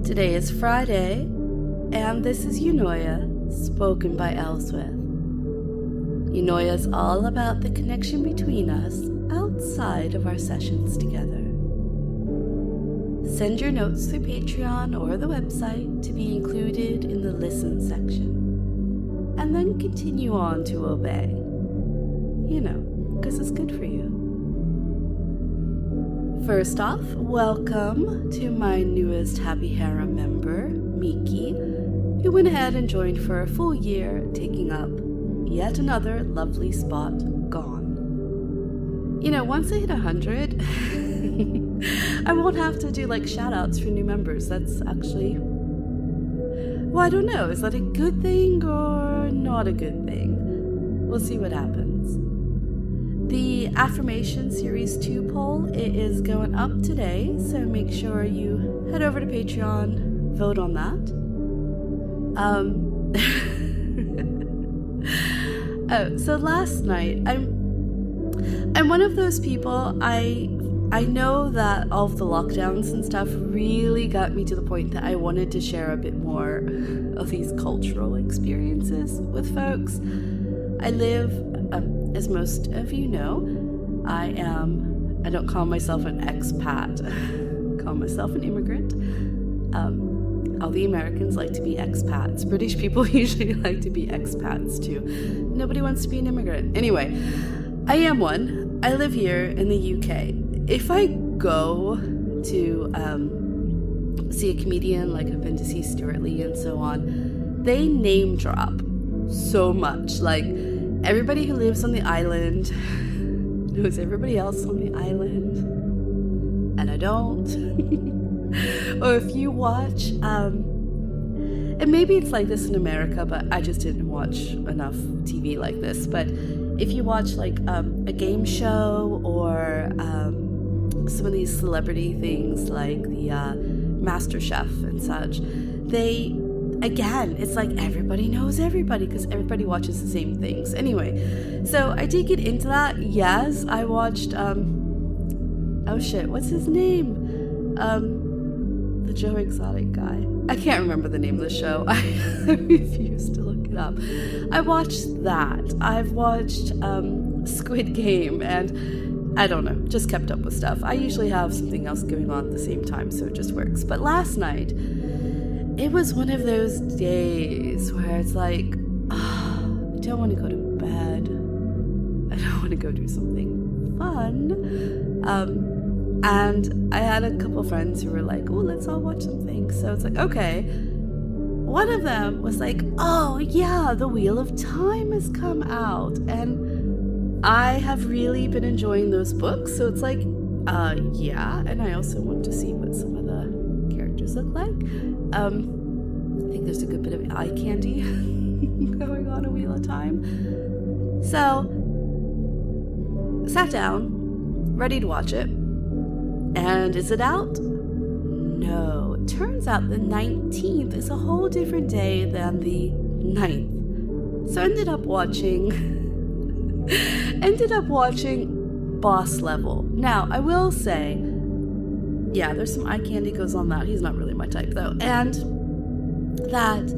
Today is Friday, and this is Eunoia, spoken by Elswith. Eunoia is all about the connection between us outside of our sessions together. Send your notes through Patreon or the website to be included in the listen section, and then continue on to obey. You know, because it's good for you. First off, welcome to my newest Happy Harem member, Miki, who went ahead and joined for a full year, taking up yet another lovely spot gone. You know, once I hit 100, I won't have to do shout outs for new members. That's actually, well, I don't know, is that a good thing or not a good thing? We'll see what happens. The Affirmation Series 2 poll, it is going up today, so make sure you head over to Patreon, vote on that. So last night, I'm one of those people, I know that all of the lockdowns and stuff really got me to the point that I wanted to share a bit more of these cultural experiences with folks. I live, as most of you know, I don't call myself an expat, I call myself an immigrant. All the Americans like to be expats. British people usually like to be expats too. Nobody wants to be an immigrant. Anyway, I am one. I live here in the UK. If I go to see a comedian, like I've been to see Stuart Lee and so on, they name drop so much. Like, everybody who lives on the island knows everybody else on the island, and I don't. Or if you watch, and maybe it's like this in America, but I just didn't watch enough TV like this, but if you watch a game show or some of these celebrity things like the Master Chef and such, again, it's like everybody knows everybody because everybody watches the same things. Anyway, so I did get into that. Yes, I watched, oh shit, what's his name? The Joe Exotic guy. I can't remember the name of the show. I refuse to look it up. I watched that. I've watched Squid Game, and I don't know, just kept up with stuff. I usually have something else going on at the same time, so it just works. But last night, it was one of those days where it's like, I don't want to go to bed. I don't want to go do something fun. And I had a couple friends who were like, oh, let's all watch something. So it's like, okay. One of them was like, oh, yeah, The Wheel of Time has come out. And I have really been enjoying those books. So it's like, yeah. And I also want to see what some of the characters look like. I think there's a good bit of eye candy going on a Wheel of Time. So, sat down, ready to watch it. And is it out? No. It turns out the 19th is a whole different day than the 9th. So ended up watching Boss Level. Now, I will say, yeah, there's some eye candy goes on that. He's not really my type, though. And that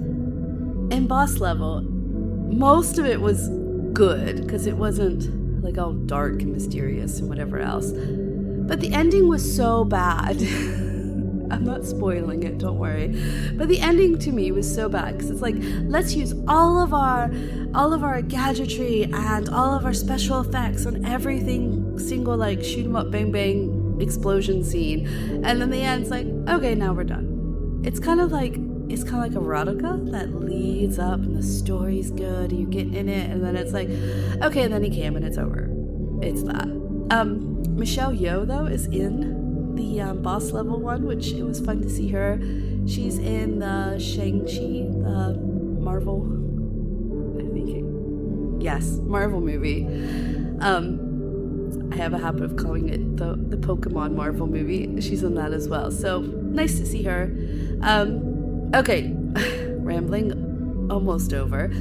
in Boss Level, most of it was good, because it wasn't like all dark and mysterious and whatever else. But the ending was so bad. I'm not spoiling it, don't worry. But the ending to me was so bad, because it's like, let's use all of our gadgetry and all of our special effects on everything, single shoot 'em up, bang bang explosion scene, and then the end's like, okay, now we're done. It's kind of like erotica that leads up and the story's good and you're getting in it, and then it's like, okay, and then he came and it's over. It's that. Michelle Yeoh, though, is in the Boss Level one, which it was fun to see her. She's in the Shang-Chi, the Marvel, yes, Marvel movie. I have a habit of calling it the Pokemon Marvel movie. She's in that as well. So, nice to see her. Okay, rambling almost over.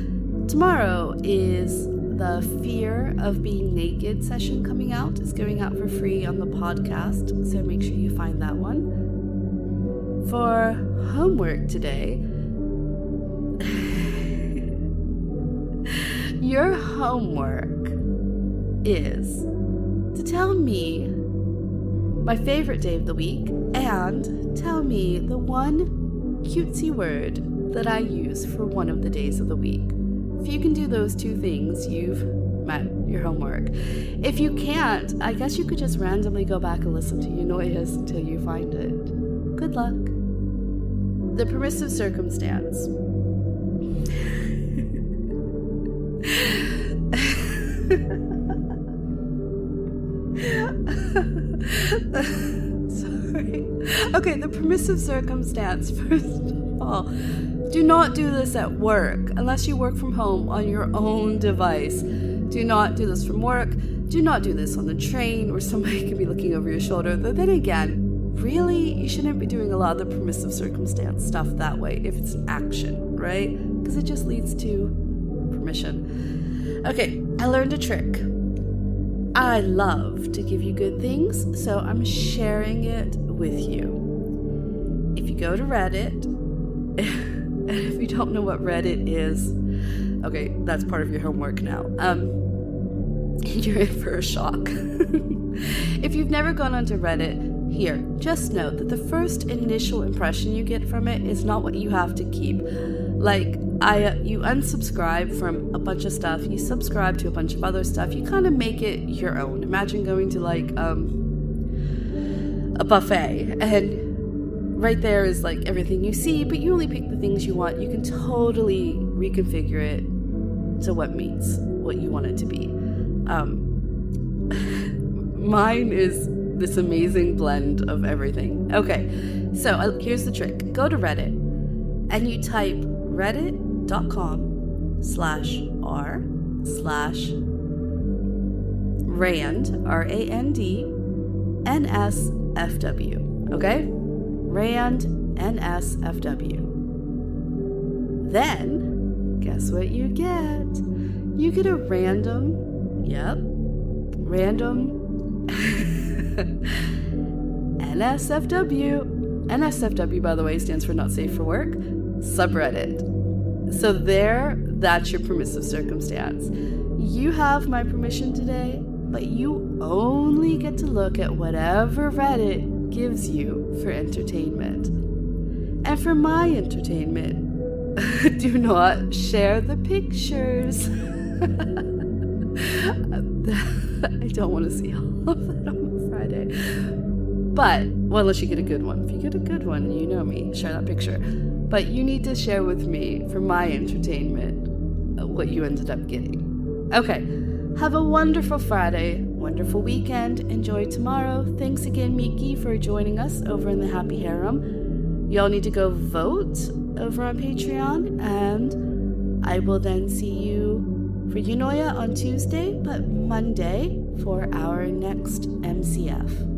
Tomorrow is the Fear of Being Naked session coming out. It's going out for free on the podcast, so make sure you find that one. For homework today, your homework is to tell me my favorite day of the week and tell me the one cutesy word that I use for one of the days of the week. If you can do those two things, you've met your homework. If you can't, I guess you could just randomly go back and listen to Eunoia's until you find it. Good luck. The permissive circumstance. Sorry. Okay, the permissive circumstance, first of all. Do not do this at work unless you work from home on your own device. Do not do this from work. Do not do this on the train where somebody can be looking over your shoulder. Though then again, really, you shouldn't be doing a lot of the permissive circumstance stuff that way if it's action, right? Because it just leads to permission. Okay, I learned a trick. I love to give you good things, so I'm sharing it with you. If you go to Reddit, and if you don't know what Reddit is, okay, that's part of your homework now. You're in for a shock. If you've never gone onto Reddit, here, just note that the first initial impression you get from it is not what you have to keep. Like, you unsubscribe from a bunch of stuff, you subscribe to a bunch of other stuff, you kind of make it your own. Imagine going to like a buffet, and right there is like everything you see, but you only pick the things you want. You can totally reconfigure it to what meets what you want it to be. Mine is this amazing blend of everything. Okay, so here's the trick. Go to Reddit and you type reddit.com/r/rand, R-A-N-D, NSFW, okay? Rand, NSFW. Then, guess what you get? You get a random NSFW. NSFW, by the way, stands for Not Safe for Work, subreddit. So that's your permissive circumstance. You have my permission today, but you only get to look at whatever Reddit gives you for entertainment. And for my entertainment, do not share the pictures. I don't want to see all of that on Friday. But, well, unless you get a good one. If you get a good one, you know me, share that picture. But you need to share with me, for my entertainment, what you ended up getting. Okay, have a wonderful Friday, wonderful weekend, enjoy tomorrow. Thanks again, Miki, for joining us over in the Happy Harem. Y'all need to go vote over on Patreon, and I will then see you for Eunoia on Tuesday, but Monday for our next MCF.